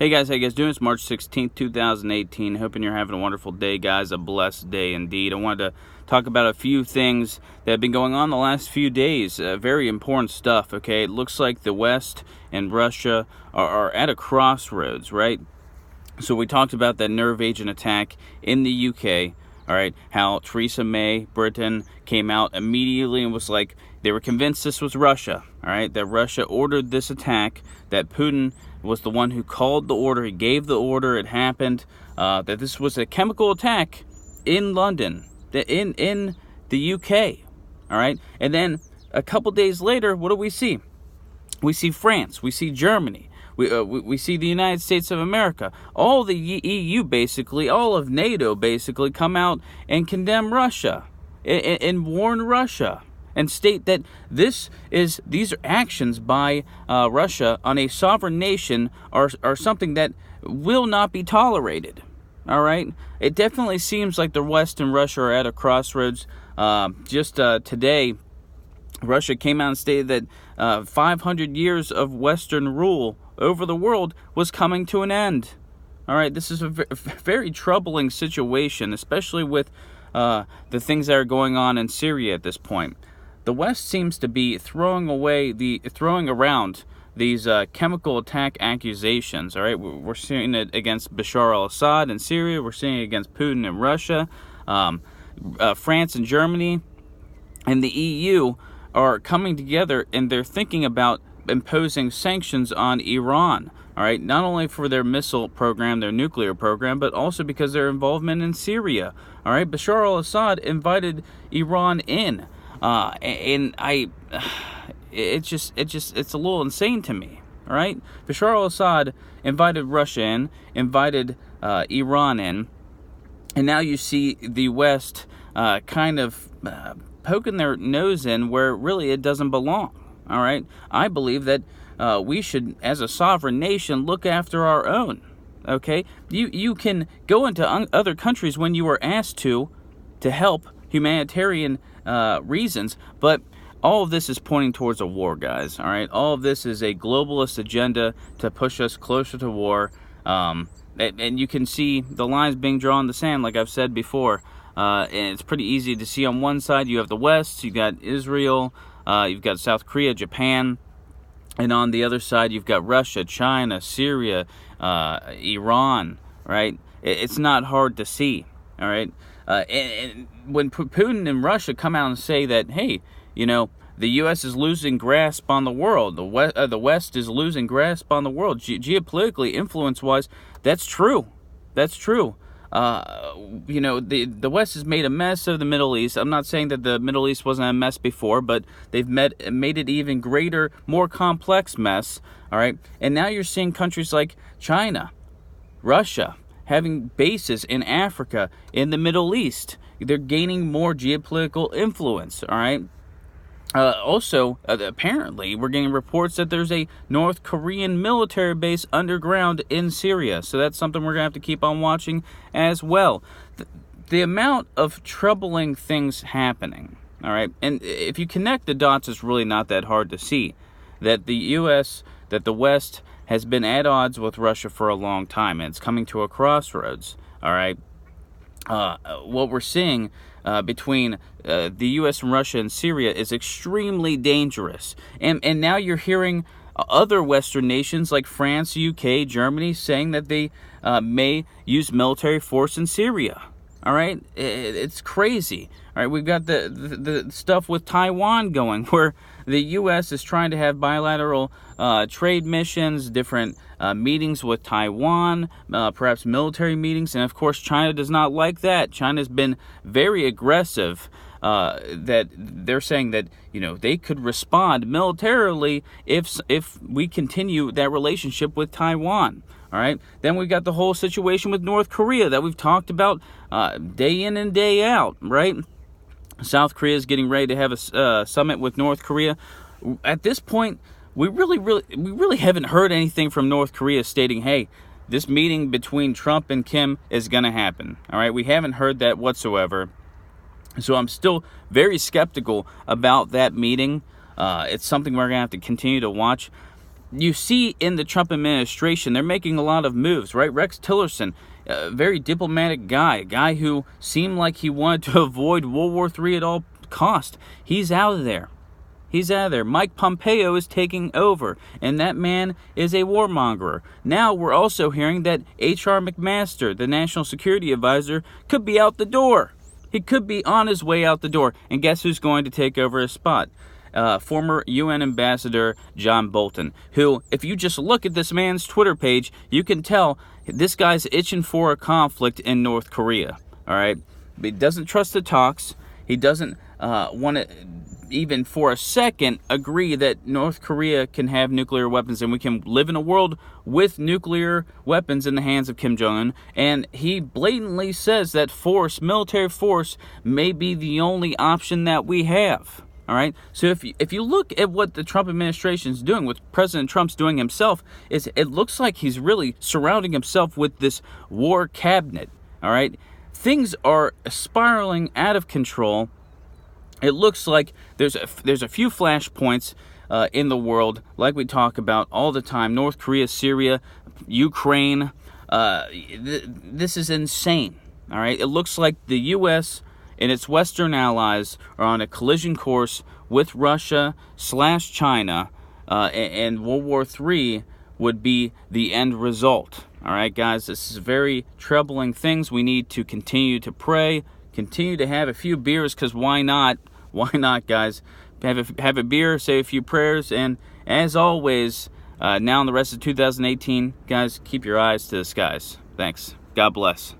Hey guys, how you guys doing? It's March 16th, 2018. Hoping you're having a wonderful day, guys. A blessed day indeed. I wanted to talk about a few things that have been going on the last few days. Very important stuff, okay? It looks like the West and Russia are at a crossroads, right? So we talked about that nerve agent attack in the UK, all right? How Theresa May, Britain, came out immediately and was like, they were convinced this was Russia, all right? That Russia ordered this attack, that Putin was the one who called the order, he gave the order, it happened, that this was a chemical attack in London, in the UK, all right? And then a couple days later, what do we see? We see France, we see Germany, we see the United States of America, all the EU basically, all of NATO basically come out and condemn Russia and warn Russia and state that these are actions by Russia on a sovereign nation are something that will not be tolerated. All right, it definitely seems like the West and Russia are at a crossroads. Just today, Russia came out and stated that 500 years of Western rule over the world was coming to an end. All right, this is a very troubling situation, especially with the things that are going on in Syria at this point. The West seems to be throwing around these chemical attack accusations. All right, we're seeing it against Bashar al-Assad in Syria. We're seeing it against Putin in Russia. France and Germany and the EU are coming together, and they're thinking about imposing sanctions on Iran. All right, not only for their missile program, their nuclear program, but also because their involvement in Syria. All right, Bashar al-Assad invited Iran in. It's a little insane to me, all right? Bashar al-Assad invited Russia in, invited Iran in, and now you see the West kind of poking their nose in where really it doesn't belong, all right? I believe that we should, as a sovereign nation, look after our own, okay? You can go into other countries when you are asked to help humanitarian reasons, but all of this is pointing towards a war, guys. All right, all of this is a globalist agenda to push us closer to war, and you can see the lines being drawn in the sand, like I've said before. And it's pretty easy to see. On one side, you have the West, you got Israel, you've got South Korea, Japan, and on the other side, you've got Russia, China, Syria, Iran. Right? It's not hard to see. All right. And when Putin and Russia come out and say that, hey, you know, the U.S. is losing grasp on the world, the West is losing grasp on the world, geopolitically, influence-wise, that's true. That's true. You know, the West has made a mess of the Middle East. I'm not saying that the Middle East wasn't a mess before, but they've made it even greater, more complex mess. All right. And now you're seeing countries like China, Russia, having bases in Africa, in the Middle East. They're gaining more geopolitical influence, all right? Also, apparently, we're getting reports that there's a North Korean military base underground in Syria. So that's something we're going to have to keep on watching as well. The amount of troubling things happening, all right? And if you connect the dots, it's really not that hard to see that the U.S., that the West has been at odds with Russia for a long time, and it's coming to a crossroads, all right? What we're seeing between the U.S. and Russia and Syria is extremely dangerous. And now you're hearing other Western nations like France, UK, Germany saying that they may use military force in Syria. All right? It's crazy. All right, we've got the stuff with Taiwan going, where the U.S. is trying to have bilateral trade missions, different meetings with Taiwan, perhaps military meetings, and of course China does not like that. China's been very aggressive. That they're saying that, you know, they could respond militarily if we continue that relationship with Taiwan. All right. Then we've got the whole situation with North Korea that we've talked about day in and day out. Right. South Korea is getting ready to have a summit with North Korea. At this point, we really haven't heard anything from North Korea stating, hey, this meeting between Trump and Kim is going to happen. All right. We haven't heard that whatsoever. So I'm still very skeptical about that meeting. It's something we're going to have to continue to watch. you see in the Trump administration, they're making a lot of moves, right? Rex Tillerson, a very diplomatic guy, a guy who seemed like he wanted to avoid World War III at all cost. He's out of there. He's out of there. Mike Pompeo is taking over, and that man is a warmonger. Now we're also hearing that H.R. McMaster, the National Security Advisor, could be out the door. He could be on his way out the door. And guess who's going to take over his spot? Former UN Ambassador John Bolton, who, if you just look at this man's Twitter page, you can tell this guy's itching for a conflict in North Korea. All right? He doesn't trust the talks. He doesn't want to even for a second agree that North Korea can have nuclear weapons and we can live in a world with nuclear weapons in the hands of Kim Jong-un. And he blatantly says that military force, may be the only option that we have. All right. So if you look at what the Trump administration is doing, what President Trump's doing himself, it looks like he's really surrounding himself with this war cabinet. All right. Things are spiraling out of control. It looks like there's a few flashpoints in the world, like we talk about all the time. North Korea, Syria, Ukraine. This is insane. All right. It looks like the U.S. and its Western allies are on a collision course with Russia/China, and World War III would be the end result. All right, guys, this is very troubling things. We need to continue to pray, continue to have a few beers, because why not? Why not, guys? Have a beer, say a few prayers, and as always, now in the rest of 2018, guys, keep your eyes to the skies. Thanks. God bless.